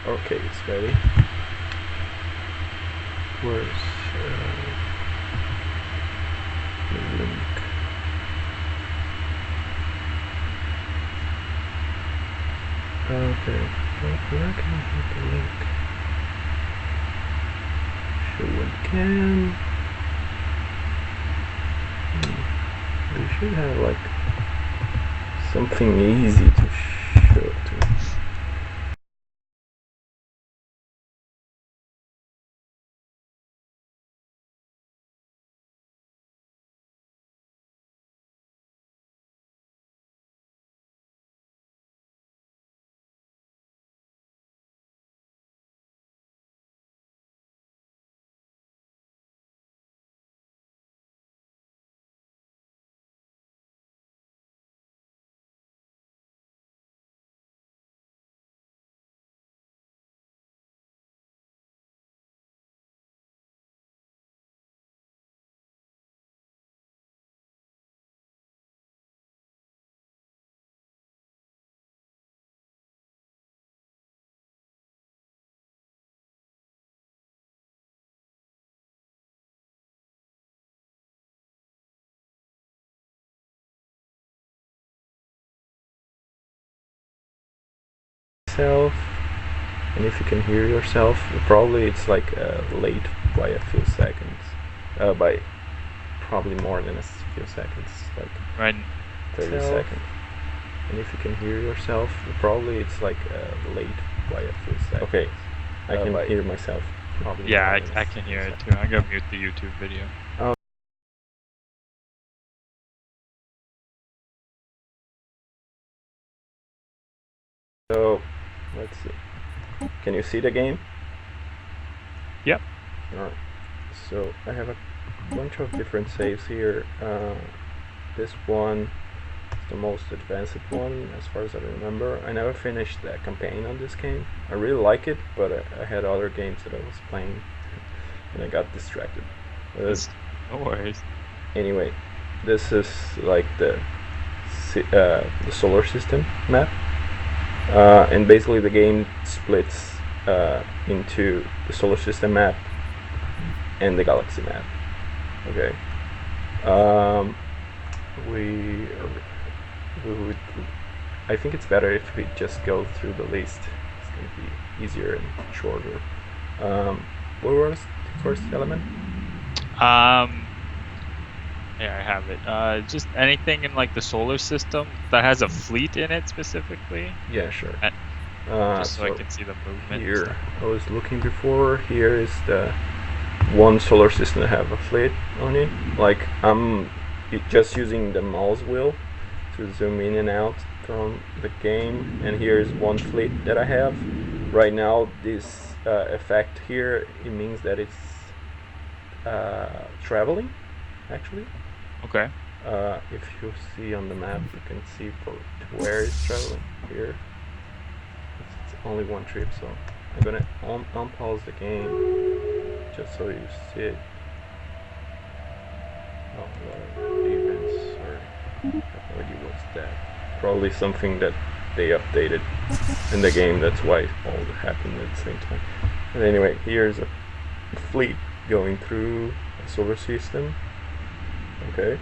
Okay, it's ready. Where's the link? Okay, where can I get the link? Show webcam. We should have like something easy to show to. And if you can hear yourself, probably it's like late by a few seconds, by probably more than a few seconds, like Right. 30 seconds. And if you can hear yourself, probably it's like late by a few seconds. Okay, I can hear myself. Probably Yeah, I can hear it too. I'm gonna mute the YouTube video. So let's see. Can you see the game? Yep. Alright. So I have a bunch of different saves here. This one is the most advanced one as far as I remember. I never finished the campaign on this game. I really like it, but I had other games that I was playing and I got distracted. No worries. Anyway, this is like the solar system map. And basically the game splits into the solar system map and the galaxy map. Okay. We would. I think it's better if we just go through the list. It's going to be easier and shorter. What was the first element? Yeah, I have it. Just anything in like the solar system that has a fleet in it specifically. Yeah, sure. Just so I can see the movement. Here, I was looking before. Here is the one solar system that have a fleet on it. Like I'm just using the mouse wheel to zoom in and out from the game, and here is one fleet that I have. Right now, this effect here, it means that it's traveling, actually. Okay. If you see on the map, you can see where it's traveling. Here, it's only one trip, so I'm gonna unpause the game just so you see it. Oh, what are the events? Sorry, I have no idea what's that. Probably something that they updated in the game. That's why all happened at the same time. But anyway, here's a fleet going through a solar system. Okay,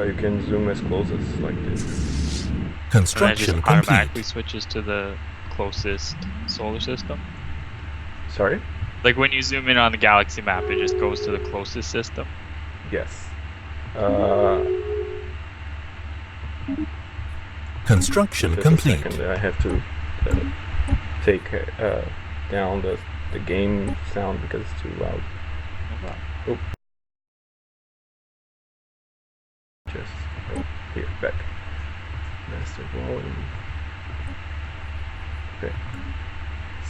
you can zoom as close as like this. Construction and it just automatically switches to the closest solar system. Sorry? Like when you zoom in on the galaxy map, it just goes to the closest system. Yes. Construction just complete. A second, I have to take down the game sound because it's too loud. Oh. Just here, back. Master volume. Okay.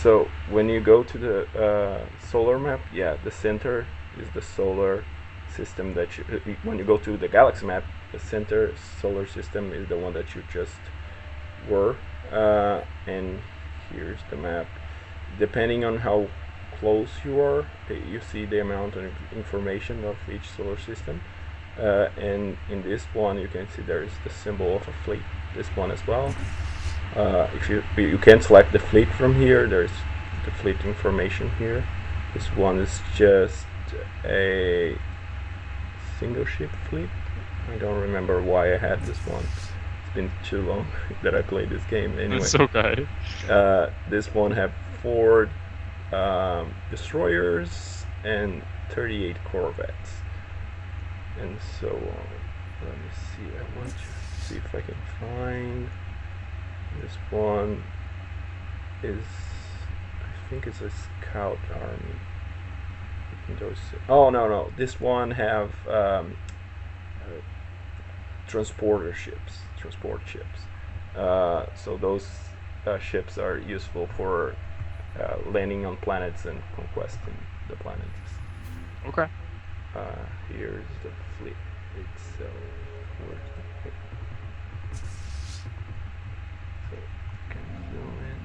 So when you go to the solar map, yeah, the center is the solar system that you. When you go to the galaxy map, the center solar system is the one that you just were, and here's the map. Depending on how close you are, you see the amount of information of each solar system. And in this one, you can see there is the symbol of a fleet. This one as well. If you can select the fleet from here, there's the fleet information here. This one is just a single ship fleet. I don't remember why I had this one. It's been too long that I played this game. Anyway, It's okay. this one have 4 destroyers and 38 corvettes, and so on. Let me see. I want to see if I can find this one. Is I think it's a scout army. Oh no, this one have transport ships. So those ships are useful for landing on planets and conquesting the planets. Okay. Here's the fleet itself. Where's the fleet? So can zoom in.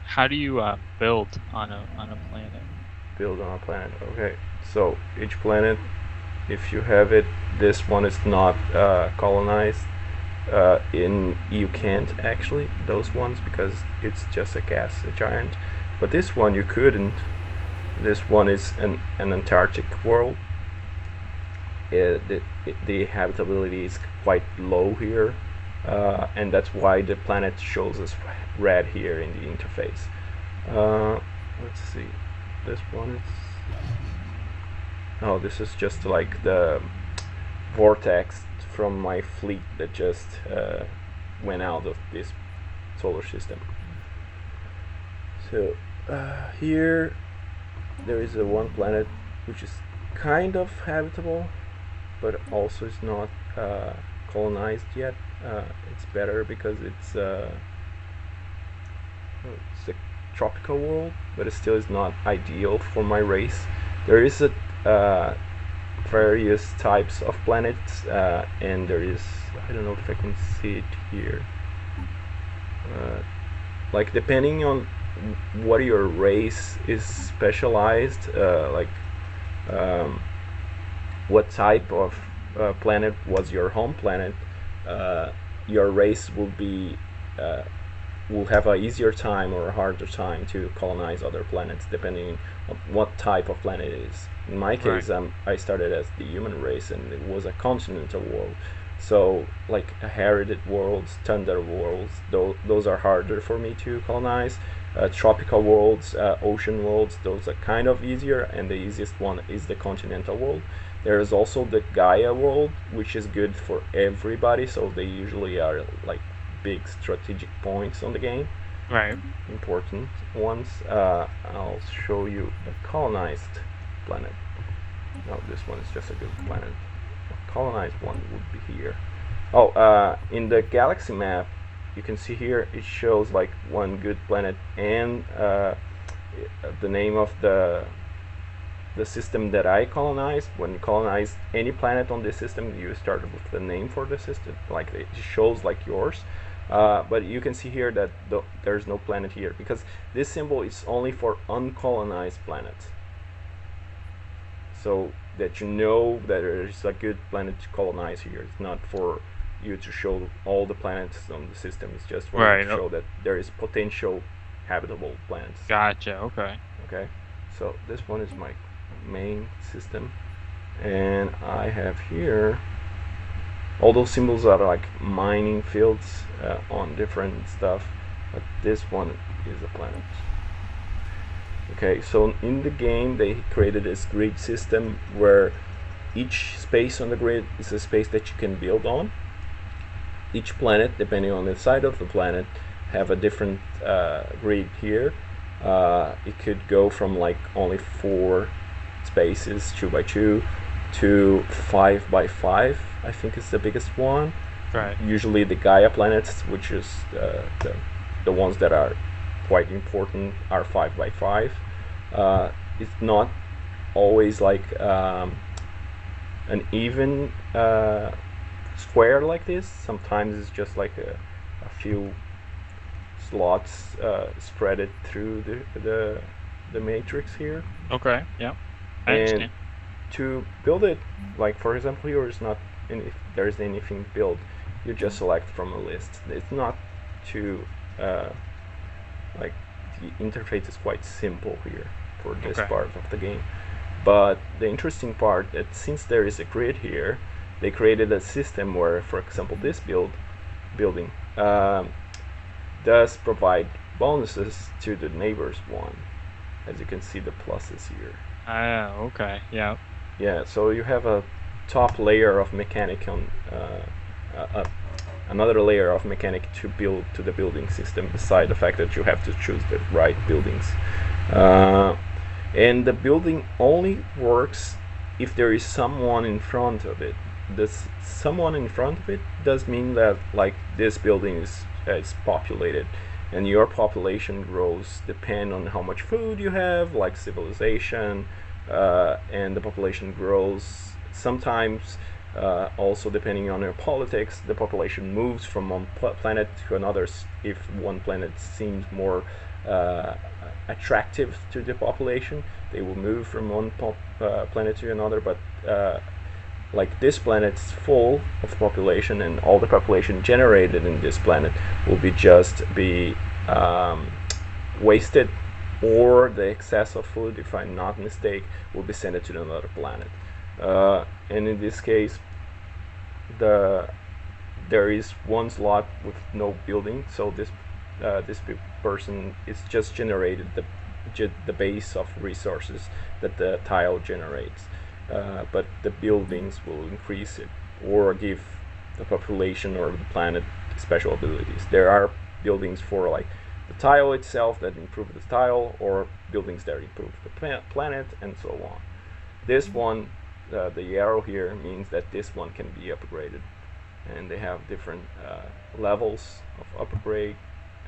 How do you build on a planet? Build on a planet. Okay, so each planet, if you have it, this one is not colonized. You can't actually those ones because it's just a giant. But this one you couldn't. This one is an Antarctic world. The habitability is quite low here, and that's why the planet shows us red here in the interface. Let's see. This one is. Oh, this is just like the vortex from my fleet that just went out of this solar system. So here there is one planet which is kind of habitable, but also is not colonized yet. It's better because it's a tropical world, but it still is not ideal for my race. There is a various types of planets, and there is, I don't know if I can see it here, like depending on what your race is specialized, what type of planet was your home planet, your race will have a easier time or a harder time to colonize other planets depending on what type of planet it is. In my case, Right. I started as the human race, and it was a continental world. So, like arid worlds, tundra worlds, those are harder for me to colonize. Tropical worlds, ocean worlds, those are kind of easier, and the easiest one is the continental world. There is also the Gaia world, which is good for everybody, so they usually are like big strategic points on the game, Right. important ones. I'll show you a colonized planet. No, this one is just a good planet. A colonized one would be here. Oh, in the galaxy map, you can see here it shows like one good planet and the name of the system that I colonized. When you colonize any planet on this system, you start with the name for the system, like it shows like yours. But you can see here that there's no planet here because this symbol is only for uncolonized planets. So that you know that there's a good planet to colonize here. It's not for you to show all the planets on the system. It's just for you to show that there is potential habitable planets. Gotcha. Okay. Okay, so this one is my main system, and I have here all those symbols are like mining fields on different stuff, but this one is a planet. Okay, so in the game they created this grid system where each space on the grid is a space that you can build on. Each planet, depending on the side of the planet, have a different grid here. It could go from like only 4 spaces, 2 by 2, to 5 by 5. I think is the biggest one. Right. Usually the Gaia planets, which is the ones that are quite important, are 5 by 5. It's not always like an even square like this. Sometimes it's just like a few slots spread it through the matrix here. Okay. Yeah. I And understand. to build it, like for example here is not if there's anything built, you just select from a list. It's not too like the interface is quite simple here for this Okay. part of the game. But the interesting part that since there is a grid here, they created a system where, for example, this building does provide bonuses to the neighbors one, as you can see the pluses here. Ah, okay. Yeah. Yeah, so you have a top layer of mechanic on another layer of mechanic to build to the building system, beside the fact that you have to choose the right buildings. And the building only works if there is someone in front of it. This someone in front of it does mean that like this building is populated, and your population grows depend on how much food you have, like civilization, and the population grows sometimes. Also, depending on your politics, the population moves from one planet to another if one planet seems more attractive to the population. They will move from one planet to another, but like this planet's full of population, and all the population generated in this planet will be wasted, or the excess of food, if I'm not mistaken, will be sent to another planet. And in this case, there is one slot with no building, so this person is just generated the base of resources that the tile generates, but the buildings will increase it or give the population or the planet special abilities. There are buildings for like the tile itself that improve the tile, or buildings that improve the planet, and so on. This one, the arrow here means that this one can be upgraded, and they have different levels of upgrade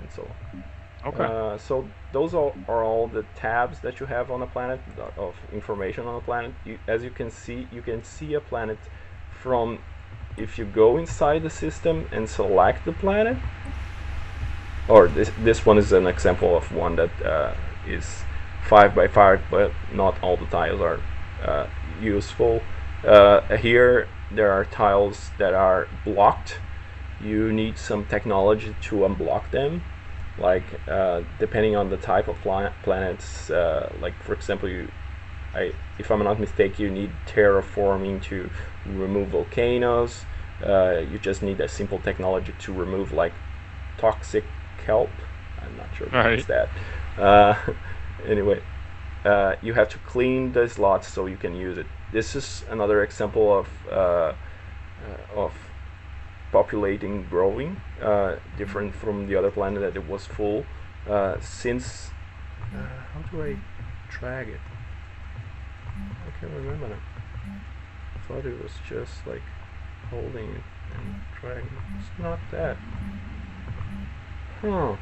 and so on. Okay. So those are all the tabs that you have on a planet of information on a planet. As you can see a planet from, if you go inside the system and select the planet, or this one is an example of one that is 5x5, but not all the tiles are useful. Here there are tiles that are blocked. You need some technology to unblock them, like depending on the type of planets. Like for example, if I'm not mistaken, you need terraforming to remove volcanoes. You just need a simple technology to remove like toxic kelp. I'm not sure what is Right. that. Anyway, you have to clean the slots so you can use it. This is another example of populating growing, different from the other planet that it was full. Since how do I drag it? I can't remember now. I thought it was just like holding it and dragging it. It's not that. Huh.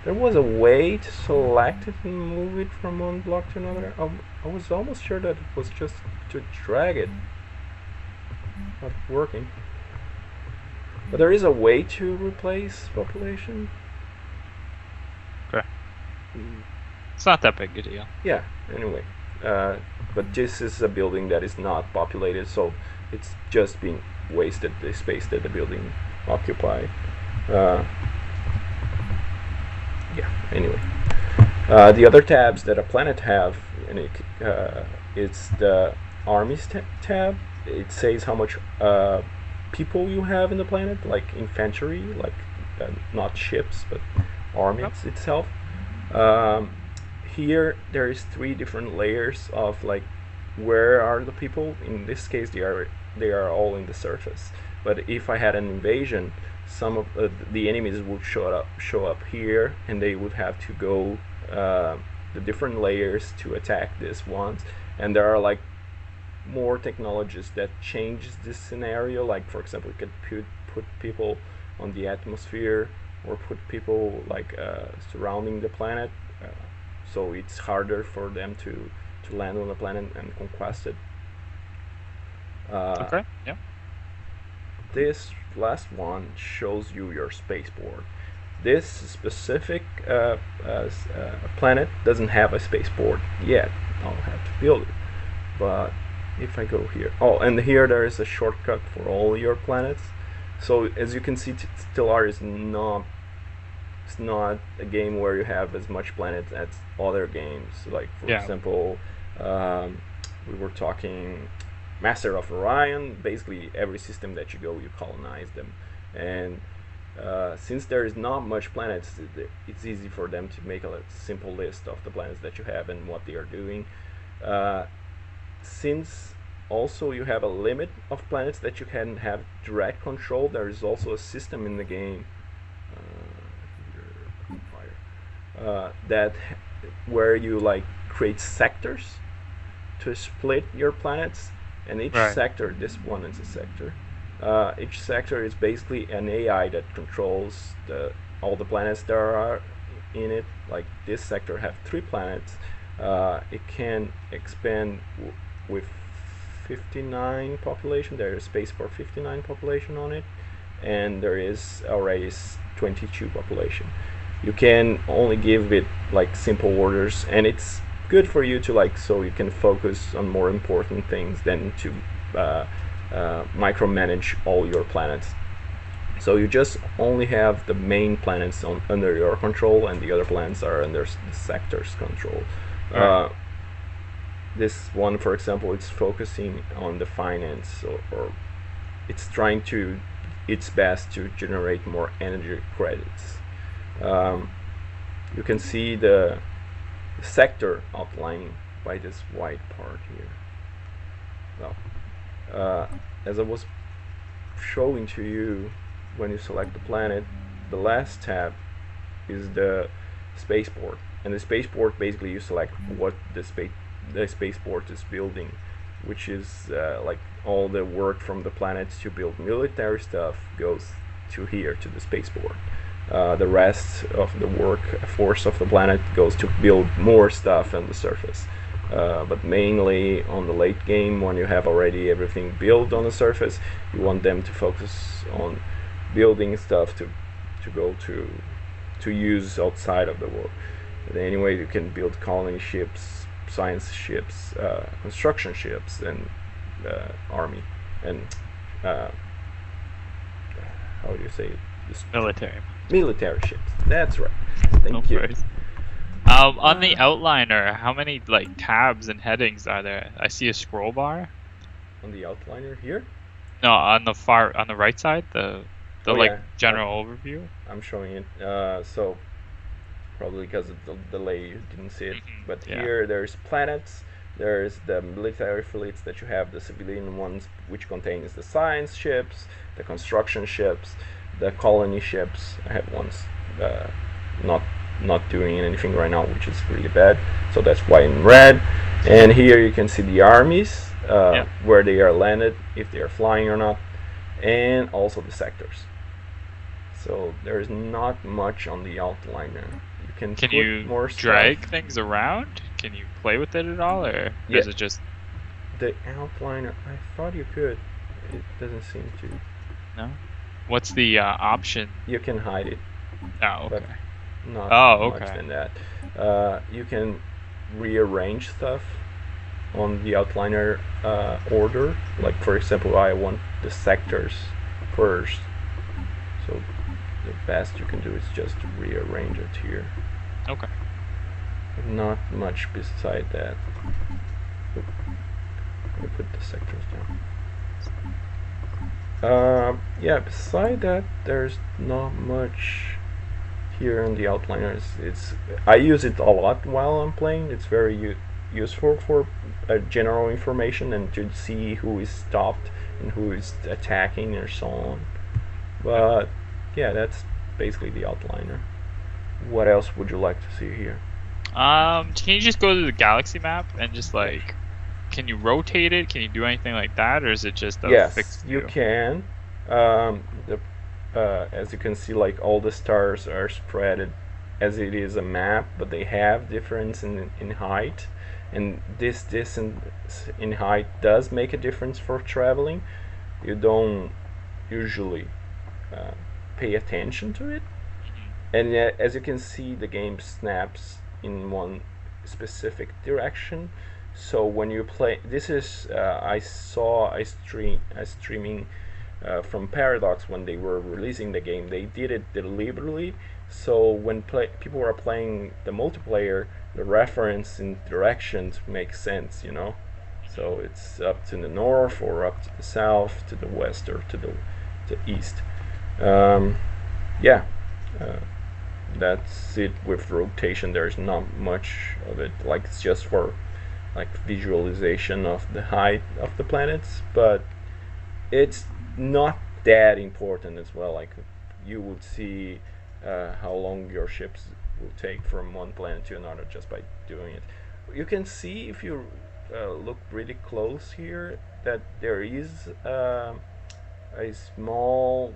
There was a way to select it and move it from one block to another. I was almost sure that it was just to drag it. Not working. But there is a way to replace population. Okay. It's not that big a deal. Yeah, anyway. But this is a building that is not populated, so it's just being wasted, the space that the building occupied. Yeah, anyway. The other tabs that a planet have, and it's the armies tab. It says how much people you have in the planet, like infantry, like not ships, but armies Yep. itself. Here there is 3 different layers of like where are the people. In this case, they are all in the surface. But if I had an invasion, some of the enemies would show up here, and they would have to go the different layers to attack these ones. And there are like more technologies that changes this scenario. Like for example, you could put people on the atmosphere, or put people like surrounding the planet, so it's harder for them to land on the planet and conquest it. Uh, Okay. Yeah. this last one shows you your spaceport. This specific planet doesn't have a spaceport yet. I'll have to build it. But if I go here, oh, and here there is a shortcut for all your planets. So as you can see, Stellaris is not it's not a game where you have as much planets as other games. Like for Yeah. example, um, we were talking Master of Orion. Basically, every system that you go, you colonize them, and since there is not much planets, it's easy for them to make a simple list of the planets that you have and what they are doing. Uh, since also you have a limit of planets that you can have direct control, there is also a system in the game that where you like create sectors to split your planets, and each Right. sector, this one is a sector. Each sector is basically an AI that controls all the planets there are in it. Like this sector have 3 planets. It can expand with 59 population. There is space for 59 population on it, and there is already 22 population. You can only give it like simple orders, and it's good for you to like so you can focus on more important things than to uh, micromanage all your planets. So you just only have the main planets under your control, and the other planets are under the sector's control. Right. Uh, this one, for example, it's focusing on the finance, or it's trying to its best to generate more energy credits. Um, you can see the sector outlining by this white part here. Well, as I was showing to you, when you select the planet, the last tab is the spaceport, and the spaceport basically you select what the spaceport is building, which is like all the work from the planets to build military stuff goes to here to the spaceport. The rest of the work force of the planet goes to build more stuff on the surface. But mainly on the late game, when you have already everything built on the surface, you want them to focus on building stuff to go to use outside of the world. But anyway, you can build colony ships, science ships, construction ships, and army, and uh, how do you say it? Military. Military ships. That's right. No Thank you. worries. On the outliner, how many like tabs and headings are there? I see a scroll bar. On the outliner here. No, on the right side, the Oh like yeah, general overview. I'm showing it. So probably because of the delay you didn't see it. But Yeah. here there's planets. There's the military fleets that you have, the civilian ones, which contains the science ships, the construction ships, the colony ships. I have ones not not doing anything right now, which is really bad. So that's why in red. And here you can see the armies, Yeah. where they are landed, if they are flying or not, and also the sectors. So there's not much on the outliner. You can Can put you more drag stuff. things around? Can you play with it at all, or Yeah, is it just the outliner. I thought you could. It doesn't seem to. no? What's the option? You can hide it, Oh, but okay. not Oh, much okay. than that. You can rearrange stuff on the outliner order. Like for example, I want the sectors first. So the best you can do is just rearrange it here. Okay. Not much beside that. Oop. Let me put the sectors down. Yeah, beside that, there's not much here in the outliners. I use it a lot while I'm playing. It's very useful for general information and to see who is stopped and who is attacking and so on. But yeah, that's basically the outliner. What else would you like to see here? Can you just go to the galaxy map and just like, can you rotate it? Can you do anything like that, or is it just a Yes, fixed you view? can. The as you can see, like all the stars are spread as it is a map, but they have difference in height, and this distance in height does make a difference for traveling. You don't usually uh, pay attention to it, and as you can see, the game snaps in one specific direction. So when you play, this is I saw a streaming from Paradox when they were releasing the game. They did it deliberately So when people are playing the multiplayer, the reference in directions makes sense, you know. So it's up to the north or up to the south, to the west or to the east. Um, yeah, uh, that's it with rotation. There's not much of it. Like it's just for like visualization of the height of the planets, but it's not that important as well. Like you would see how long your ships will take from one planet to another just by doing it. You can see if you look really close here that there is a small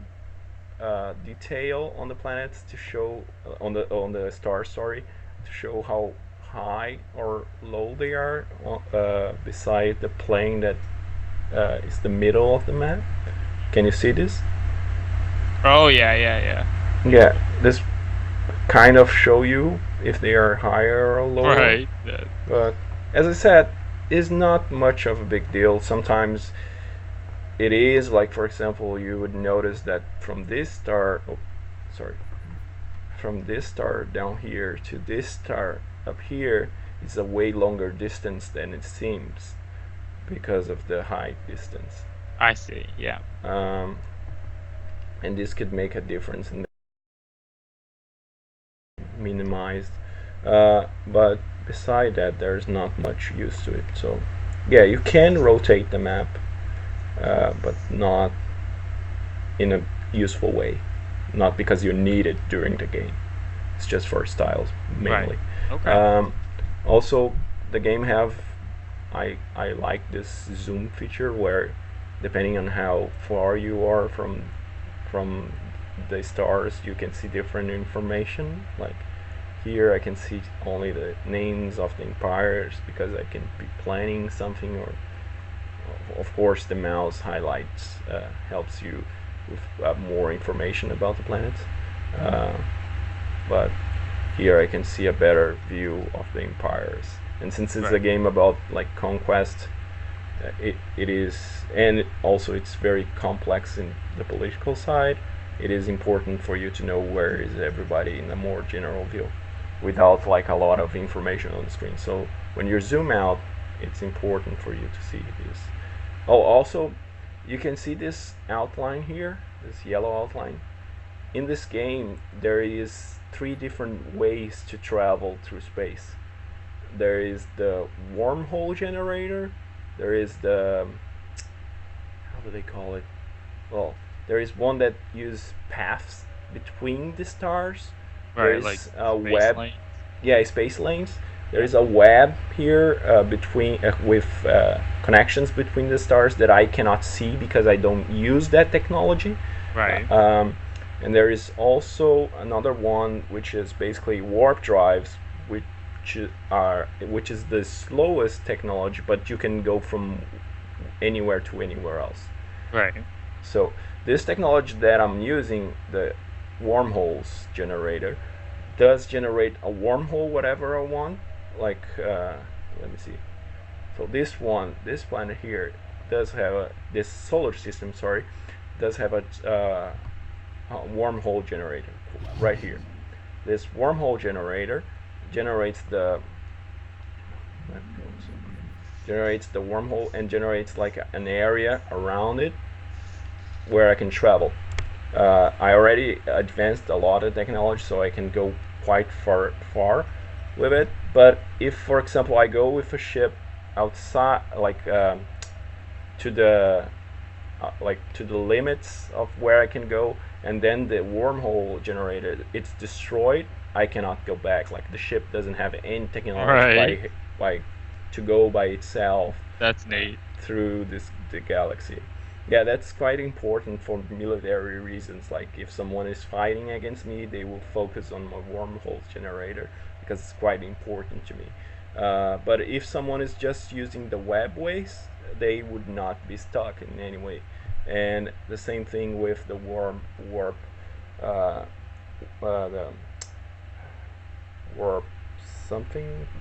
detail on the planets to show on the stars, sorry, to show how high or low they are beside the plane that is the middle of the map. Can you see this? Oh yeah, yeah, yeah. Yeah, this kind of show you if they are higher or lower. Right. That, But as I said, it's not much of a big deal. Sometimes it is, like for example, you would notice that from this star, oh, sorry, from this star down here to this star up here is a way longer distance than it seems because of the height distance. I see. Yeah. Um, and this could make a difference in minimized. But beside that, there's not much use to it. So, yeah, you can rotate the map, but not in a useful way. Not because you need it during the game. It's just for styles mainly. Right. Okay. Also, the game have I like this zoom feature where, depending on how far you are from the stars, you can see different information. Like here, I can see only the names of the empires because I can be planning something. Or, of course, the mouse highlights helps you with more information about the planets. But here I can see a better view of the empires. And since it's a Right. game about like conquest, it is, and also it's very complex in the political side. It is important for you to know where is everybody in a more general view, without like a lot of information on the screen. So when you zoom out, it's important for you to see this. Oh, also, you can see this outline here, this yellow outline. In this game, there is 3 different ways to travel through space. There is the wormhole generator. There is the, how do they call it? Well, there is one that uses paths between the stars. There Right. Like is a space web, lane. yeah, space lanes. There Yeah. is a web here between with connections between the stars that I cannot see because I don't use that technology. Right. And there is also another one which is basically warp drives, which is the slowest technology, but you can go from anywhere to anywhere else. Right. So this technology that I'm using, the wormholes generator, does generate a wormhole whatever I want. Like let me see. So this planet here does have this solar system, sorry, does have a wormhole generator right here. This wormhole generator generates the wormhole and generates like an area around it where I can travel. I already advanced a lot of technology, so I can go quite far with it. But if, for example, I go with a ship outside, like to the limits of where I can go, and then the wormhole generated, it's destroyed. I cannot go back. Like the ship doesn't have any technology Right. by to go by itself That's neat. through the galaxy. Yeah, that's quite important for military reasons. Like if someone is fighting against me, they will focus on my wormhole generator because it's quite important to me. But if someone is just using the webways, they would not be stuck in any way. And the same thing with the uh, the warp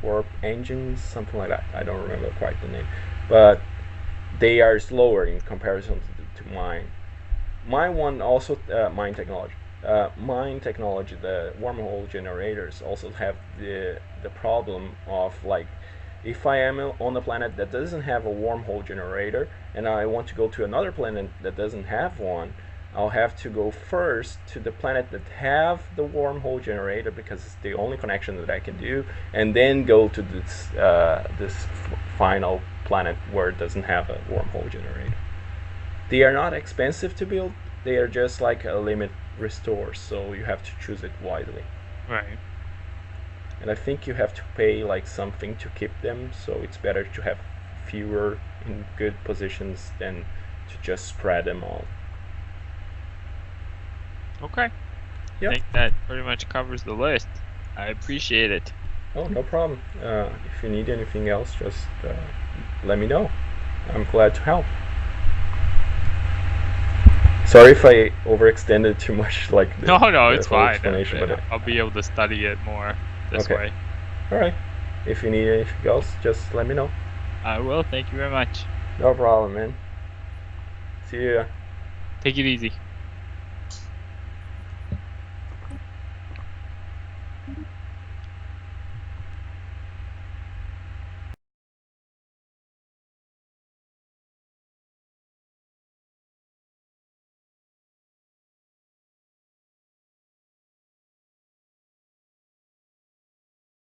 warp engines, something like that. I don't remember quite the name, but they are slower in comparison to mine. My one also mine technology mine technology, the wormhole generators, also have the problem of like, if I am on a planet that doesn't have a wormhole generator and I want to go to another planet that doesn't have one, I'll have to go first to the planet that have the wormhole generator because it's the only connection that I can do, and then go to this final planet where it doesn't have a wormhole generator. They are not expensive to build. They are just like a limit restore, so you have to choose it wisely. Right. And I think you have to pay like something to keep them, so it's better to have fewer in good positions than to just spread them all. Okay. Yeah. I think that pretty much covers the list. I appreciate it. Oh, no problem. If you need anything else, just let me know. I'm glad to help. Sorry if I overextended too much, like No, the it's whole fine. explanation, but I'll be able to study it more this Okay. way. all right. If you need anything else, just let me know. I will. Thank you very much. No problem, man. See ya. Take it easy.